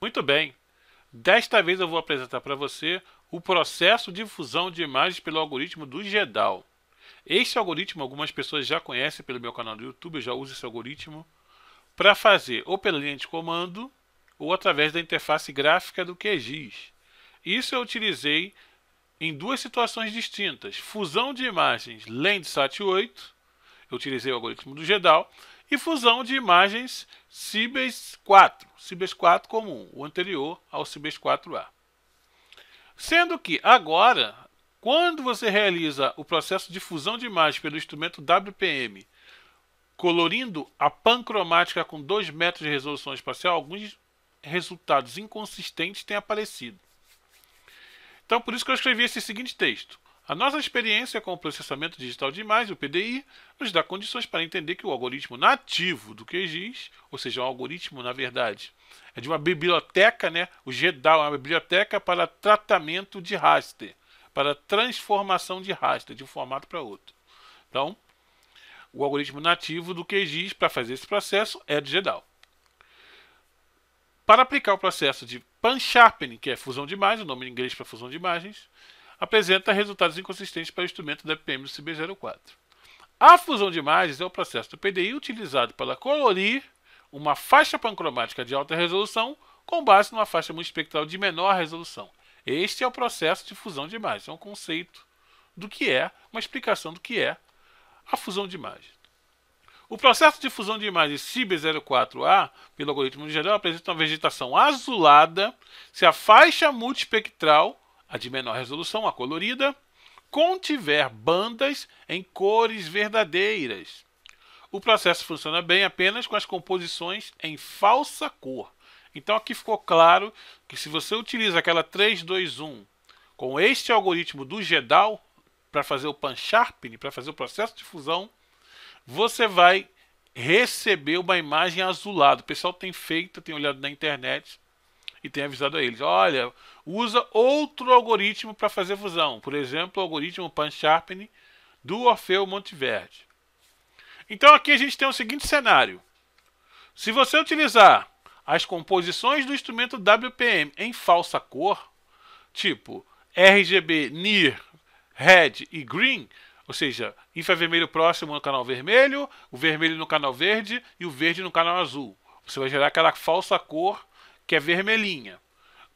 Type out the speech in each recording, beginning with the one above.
Muito bem. Desta vez eu vou apresentar para você o processo de fusão de imagens pelo algoritmo do GEDAL. Este algoritmo algumas pessoas já conhecem pelo meu canal do YouTube, eu já uso esse algoritmo para fazer ou pela linha de comando ou através da interface gráfica do QGIS. Isso eu utilizei em duas situações distintas. Fusão de imagens Landsat 8, eu utilizei o algoritmo do GEDAL, e fusão de imagens Cibers 4, Cibers 4 comum, o anterior ao Cibers 4A. Sendo que agora, quando você realiza o processo de fusão de imagens pelo instrumento WPM, colorindo a pancromática com 2 metros de resolução espacial, alguns resultados inconsistentes têm aparecido. Então, por isso que eu escrevi esse seguinte texto. A nossa experiência com o processamento digital de imagens, o PDI, nos dá condições para entender que o algoritmo nativo do QGIS, ou seja, um algoritmo, na verdade, é de uma biblioteca, né? O GEDAL é uma biblioteca para tratamento de raster, para transformação de raster de um formato para outro. Então, o algoritmo nativo do QGIS para fazer esse processo é do GEDAL. Para aplicar o processo de pan-sharpening, que é fusão de imagens, o nome em inglês para fusão de imagens, apresenta resultados inconsistentes para o instrumento da WPM do CB04. A fusão de imagens é o processo do PDI utilizado para colorir uma faixa pancromática de alta resolução com base numa faixa multiespectral de menor resolução. Este é o processo de fusão de imagens, é um conceito do que é, uma explicação do que é a fusão de imagens. O processo de fusão de imagens CIB04A, pelo algoritmo de GEDAL, apresenta uma vegetação azulada se a faixa multiespectral, a de menor resolução, a colorida, contiver bandas em cores verdadeiras. O processo funciona bem apenas com as composições em falsa cor. Então aqui ficou claro que se você utiliza aquela 321 com este algoritmo do GEDAL para fazer o pan-sharpening, para fazer o processo de fusão, você vai receber uma imagem azulada. O pessoal tem feito, tem olhado na internet e tem avisado a eles: olha, usa outro algoritmo para fazer fusão. Por exemplo, o algoritmo pan-sharpening do Orfeu Montverde. Então aqui a gente tem o seguinte cenário. Se você utilizar as composições do instrumento WPM em falsa cor, tipo RGB, NIR, Red e Green, ou seja, infravermelho próximo no canal vermelho, o vermelho no canal verde e o verde no canal azul. Você vai gerar aquela falsa cor que é vermelhinha.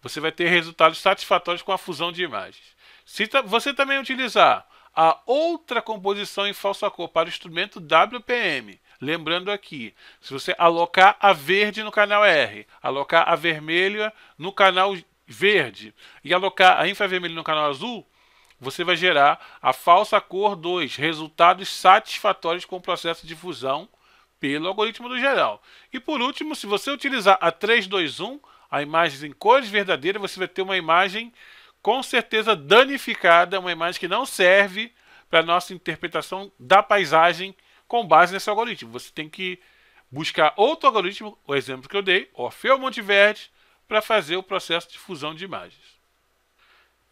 Você vai ter resultados satisfatórios com a fusão de imagens. Se você também utilizar a outra composição em falsa cor para o instrumento WPM, lembrando aqui, se você alocar a verde no canal R, alocar a vermelha no canal verde e alocar a infravermelho no canal azul, você vai gerar a falsa cor 2, resultados satisfatórios com o processo de fusão pelo algoritmo do GEDAL. E por último, se você utilizar a 321, a imagem em cores verdadeiras, você vai ter uma imagem com certeza danificada, uma imagem que não serve para a nossa interpretação da paisagem com base nesse algoritmo. Você tem que buscar outro algoritmo, o exemplo que eu dei, Orfeu Montverde, para fazer o processo de fusão de imagens.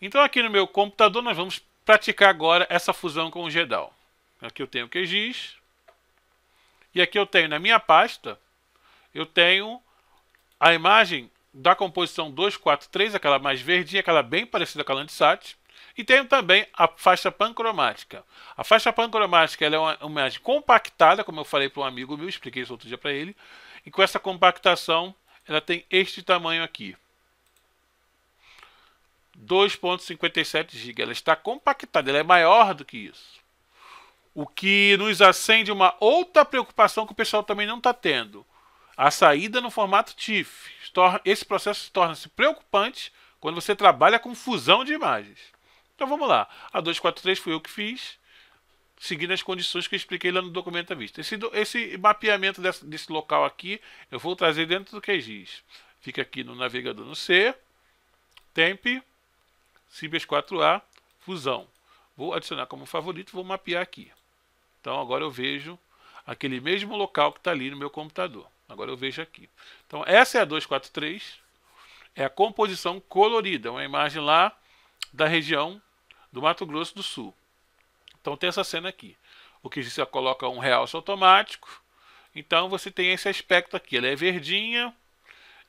Então aqui no meu computador nós vamos praticar agora essa fusão com o GEDAL. Aqui eu tenho o QGIS. E aqui eu tenho na minha pasta, eu tenho a imagem da composição 243, aquela mais verdinha, aquela bem parecida com a Landsat. E tenho também a faixa pancromática. A faixa pancromática ela é uma imagem compactada, como eu falei para um amigo meu, expliquei isso outro dia para ele. E com essa compactação, ela tem este tamanho aqui. 2,57 GB. Ela está compactada, ela é maior do que isso. O que nos acende uma outra preocupação que o pessoal também não está tendo. A saída no formato TIFF. Esse processo torna-se preocupante quando você trabalha com fusão de imagens. Então vamos lá. A 243 foi eu que fiz, seguindo as condições que eu expliquei lá no documento à vista. Esse mapeamento desse local aqui, eu vou trazer dentro do QGIS. Fica aqui no navegador no C, Temp, Cibers 4A, fusão. Vou adicionar como favorito, vou mapear aqui. Então agora eu vejo aquele mesmo local que está ali no meu computador. Agora eu vejo aqui. Então essa é a 243, é a composição colorida, uma imagem lá da região do Mato Grosso do Sul. Então tem essa cena aqui. O que você coloca um realce automático. Então você tem esse aspecto aqui. Ela é verdinha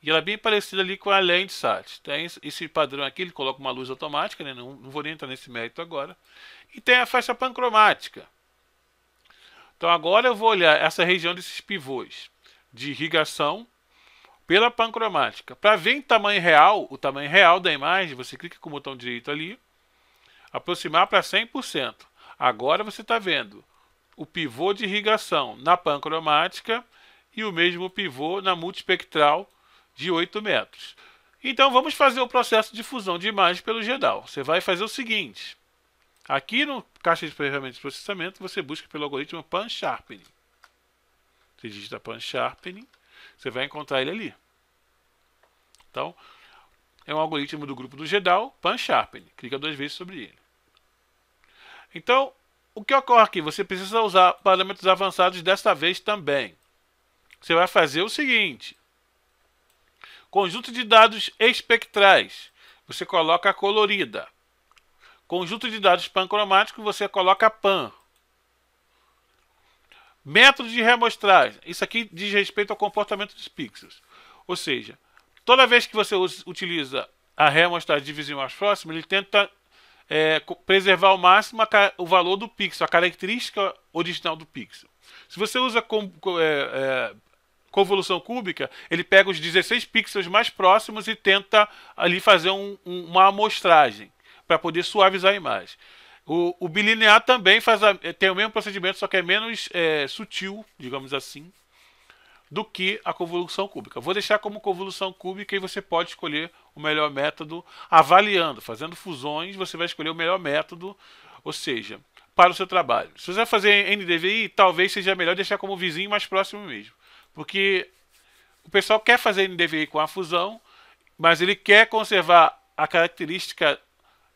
E ela é bem parecida ali com a Landsat. Tem esse padrão aqui, ele coloca uma luz automática, né? Não vou nem entrar nesse mérito agora. E tem a faixa pancromática. Então agora eu vou olhar essa região desses pivôs de irrigação pela pancromática. Para ver em tamanho real, o tamanho real da imagem, você clica com o botão direito ali, aproximar para 100%. Agora você está vendo o pivô de irrigação na pancromática e o mesmo pivô na multispectral de 8 metros. Então vamos fazer o processo de fusão de imagem pelo GEDAL. Você vai fazer o seguinte. Aqui no caixa de ferramentas de processamento, você busca pelo algoritmo Pan-Sharpening. Você digita Pan-Sharpening, você vai encontrar ele ali. Então, é um algoritmo do grupo do GEDAL, Pan-Sharpening. Clica 2 vezes sobre ele. Então, o que ocorre aqui? Você precisa usar parâmetros avançados desta vez também. Você vai fazer o seguinte. Conjunto de dados espectrais, você coloca a colorida. Conjunto de dados pancromáticos, você coloca pan. Método de reamostragem. Isso aqui diz respeito ao comportamento dos pixels. Ou seja, toda vez que você utiliza a reamostragem de vizinho mais próximo, ele tenta preservar ao máximo o valor do pixel, a característica original do pixel. Se você usa convolução cúbica, ele pega os 16 pixels mais próximos e tenta ali fazer uma amostragem para poder suavizar a imagem. O bilinear também tem o mesmo procedimento, só que é menos sutil, digamos assim, do que a convolução cúbica. Vou deixar como convolução cúbica e você pode escolher o melhor método avaliando, fazendo fusões, você vai escolher o melhor método, ou seja, para o seu trabalho. Se você vai fazer NDVI, talvez seja melhor deixar como vizinho mais próximo mesmo. Porque o pessoal quer fazer NDVI com a fusão, mas ele quer conservar a característica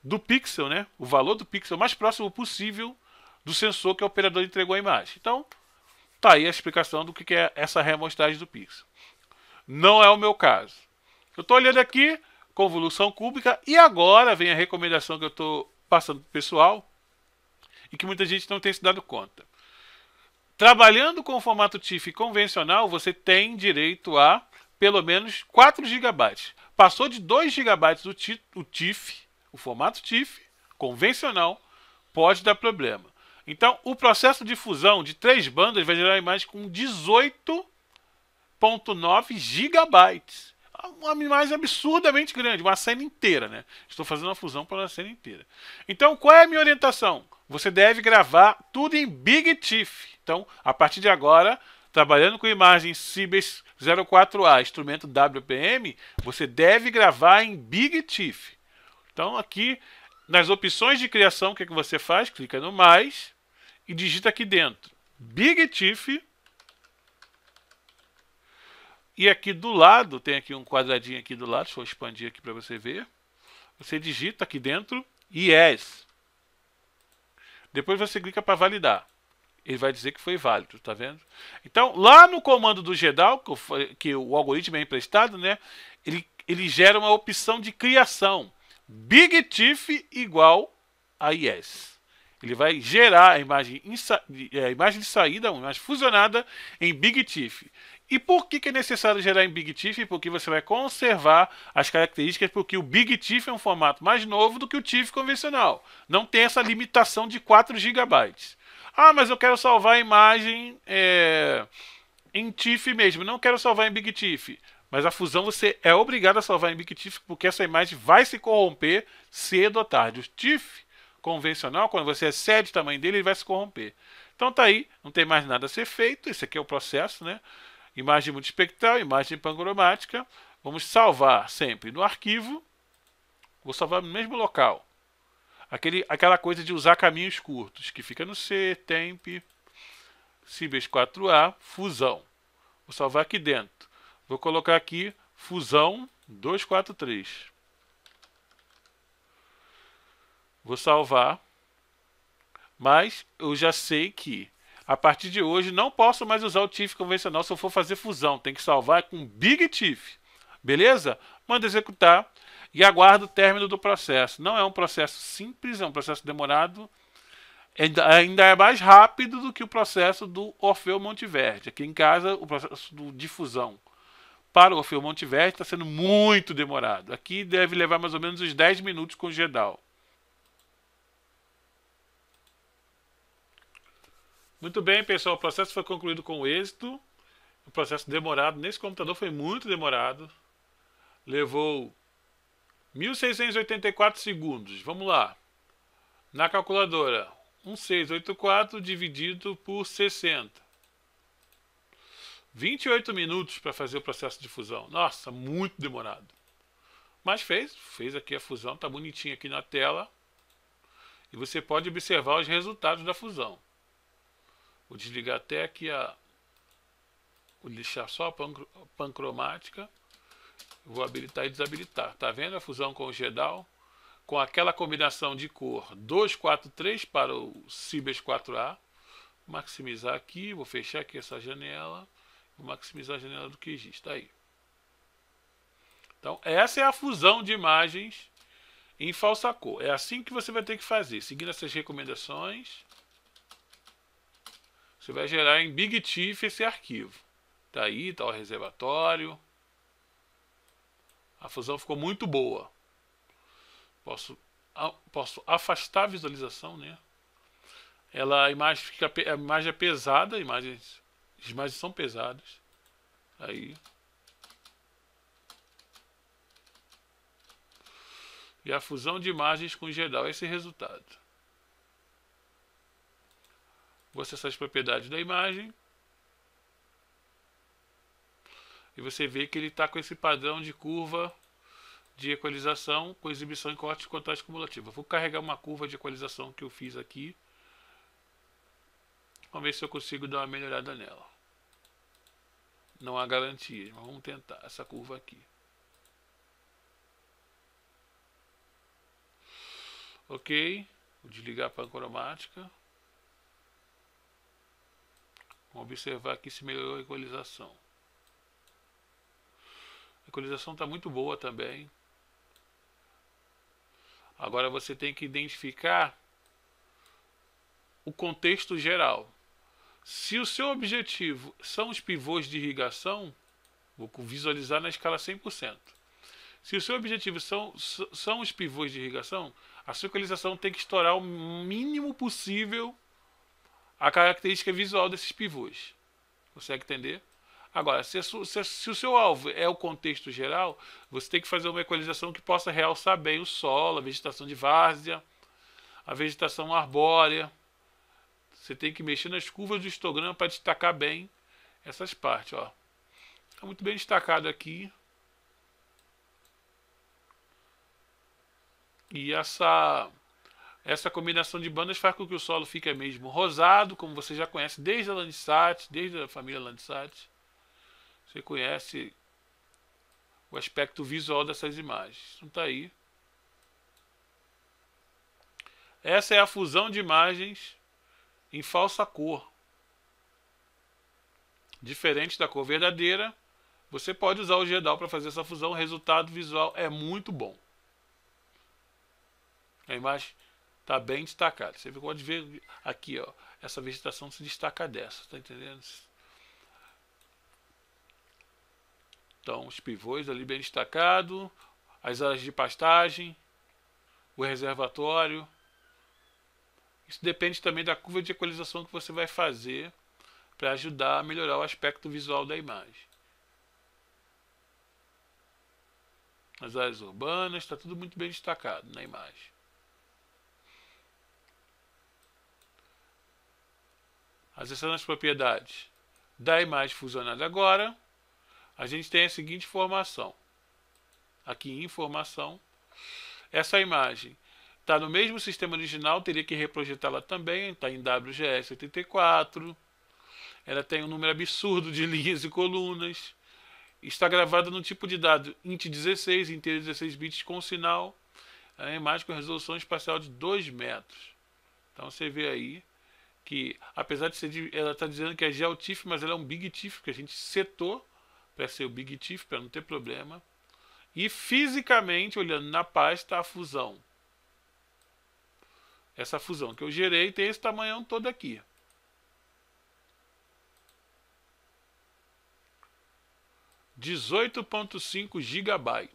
do pixel, né? O valor do pixel mais próximo possível do sensor que o operador entregou a imagem. Então, tá aí a explicação do que é essa reamostragem do pixel. Não é o meu caso. Eu estou olhando aqui, convolução cúbica, e agora vem a recomendação que eu estou passando para o pessoal e que muita gente não tem se dado conta. Trabalhando com o formato TIFF convencional, você tem direito a pelo menos 4 GB. Passou de 2 GB o TIFF, o formato TIFF convencional, pode dar problema. Então, o processo de fusão de 3 bandas vai gerar a imagem com 18,9 GB. Uma imagem absurdamente grande, uma cena inteira, né? Estou fazendo uma fusão para uma cena inteira. Então, qual é a minha orientação? Você deve gravar tudo em Big TIFF. Então, a partir de agora, trabalhando com imagem Cibers 04A, instrumento WPM, você deve gravar em Big TIFF. Então, aqui, nas opções de criação, o que você faz? Clica no mais e digita aqui dentro Big TIFF. E aqui do lado, tem aqui um quadradinho aqui do lado, deixa eu expandir aqui para você ver. Você digita aqui dentro Yes. Depois você clica para validar. Ele vai dizer que foi válido, tá vendo? Então, lá no comando do GEDAL, que o algoritmo é emprestado, né? Ele gera uma opção de criação. Big TIFF igual a Yes. Ele vai gerar a imagem de saída, uma imagem fusionada em Big TIFF. E por que é necessário gerar em Big TIFF? Porque você vai conservar as características, porque o Big TIFF é um formato mais novo do que o TIFF convencional. Não tem essa limitação de 4 GB. Ah, mas eu quero salvar a imagem em TIFF mesmo. Não quero salvar em Big TIFF. Mas a fusão você é obrigado a salvar em Big TIFF, porque essa imagem vai se corromper cedo ou tarde. O TIFF convencional, quando você excede o tamanho dele, ele vai se corromper. Então tá aí, não tem mais nada a ser feito. Esse aqui é o processo, né? Imagem multispectral, imagem pancromática. Vamos salvar sempre no arquivo. Vou salvar no mesmo local. Aquela coisa de usar caminhos curtos, que fica no C, Temp, Cibers 4A, fusão. Vou salvar aqui dentro. Vou colocar aqui fusão 243. Vou salvar. Mas eu já sei que a partir de hoje não posso mais usar o TIFF convencional se eu for fazer fusão. Tem que salvar com Big TIFF. Beleza? Manda executar e aguardo o término do processo. Não é um processo simples, é um processo demorado. Ainda é mais rápido do que o processo do Orfeu Monte Verde. Aqui em casa, o processo de fusão. para o Orfeu-Monte Verde está sendo muito demorado. Aqui deve levar mais ou menos uns 10 minutos com o GEDAL. Muito bem, pessoal, o processo foi concluído com êxito. O processo demorado nesse computador foi muito demorado. Levou 1684 segundos. Vamos lá. Na calculadora, 1684 dividido por 60. 28 minutos para fazer o processo de fusão. Nossa, muito demorado. Mas fez aqui a fusão, tá bonitinho aqui na tela. E você pode observar os resultados da fusão. Vou desligar até aqui vou deixar só a pancromática. Vou habilitar e desabilitar. Tá vendo a fusão com o GEDAL? Com aquela combinação de cor 243 para o Cibers 4A. Vou maximizar aqui, vou fechar aqui essa janela. Vou maximizar a janela do QGIS. Está aí. Então, essa é a fusão de imagens em falsa cor. É assim que você vai ter que fazer. Seguindo essas recomendações, você vai gerar em BigTIFF esse arquivo. Está aí, está o reservatório. A fusão ficou muito boa. Posso afastar a visualização, né? A imagem é pesada, as imagens são pesadas. Aí. E a fusão de imagens com GEDAL é esse resultado. Vou acessar as propriedades da imagem. E você vê que ele está com esse padrão de curva de equalização com exibição em corte de contraste cumulativo. Vou carregar uma curva de equalização que eu fiz aqui. Vamos ver se eu consigo dar uma melhorada nela. Não há garantia, mas vamos tentar essa curva aqui. Ok, vou desligar a pancromática. Vamos observar aqui se melhorou a equalização. A equalização está muito boa também. Agora você tem que identificar o contexto geral. Se o seu objetivo são os pivôs de irrigação, vou visualizar na escala 100%. Se o seu objetivo são os pivôs de irrigação, a sua equalização tem que estourar o mínimo possível a característica visual desses pivôs. Consegue entender? Agora, se o seu alvo é o contexto geral, você tem que fazer uma equalização que possa realçar bem o solo, a vegetação de várzea, a vegetação arbórea. Você tem que mexer nas curvas do histograma para destacar bem essas partes. Está muito bem destacado aqui. E essa combinação de bandas faz com que o solo fique mesmo rosado, como você já conhece desde a Landsat, desde a família Landsat. Você conhece o aspecto visual dessas imagens. Então está aí. Essa é a fusão de imagens em falsa cor. Diferente da cor verdadeira, você pode usar o GEDAL para fazer essa fusão. O resultado visual é muito bom. A imagem está bem destacada. Você pode ver aqui, essa vegetação se destaca dessa. Está entendendo? Então, os pivôs ali bem destacados, as áreas de pastagem, o reservatório. Isso depende também da curva de equalização que você vai fazer para ajudar a melhorar o aspecto visual da imagem. As áreas urbanas, está tudo muito bem destacado na imagem. Acessando as propriedades da imagem fusionada agora, a gente tem a seguinte informação. Aqui em informação, essa imagem está no mesmo sistema original, teria que reprojetá-la também, está em WGS 84, ela tem um número absurdo de linhas e colunas, está gravada no tipo de dado int16, inteiro 16 bits com sinal, a imagem com resolução espacial de 2 metros. Então você vê aí que, apesar de ser, ela está dizendo que é GeoTIFF, mas ela é um BigTIFF, que a gente setou para ser o BigTIFF, para não ter problema. E fisicamente, olhando na pasta, a fusão. Essa fusão que eu gerei tem esse tamanhão todo aqui. 18.5 GB.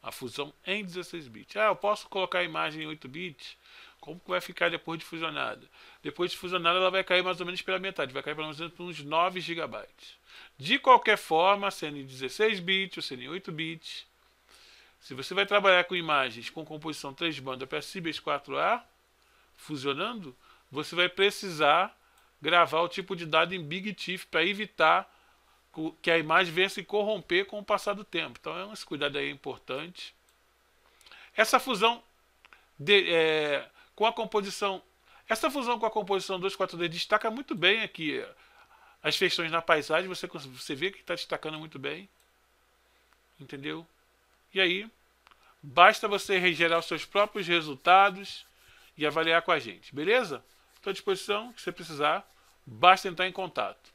A fusão em 16 bits. Eu posso colocar a imagem em 8 bits? Como que vai ficar depois de fusionada? Depois de fusionada, ela vai cair mais ou menos pela metade. Vai cair pelo menos por uns 9 GB. De qualquer forma, sendo em 16 bits ou sendo em 8 bits, se você vai trabalhar com imagens com composição 3 bandas para Cibers 4A, fusionando, você vai precisar gravar o tipo de dado em Big TIFF para evitar que a imagem venha se corromper com o passar do tempo. Então, esse cuidado aí é importante. Essa fusão com a composição 2,4D destaca muito bem aqui as feições na paisagem. Você vê que está destacando muito bem. Entendeu? E aí, basta você gerar os seus próprios resultados e avaliar com a gente. Beleza? Estou à disposição. Se você precisar, basta entrar em contato.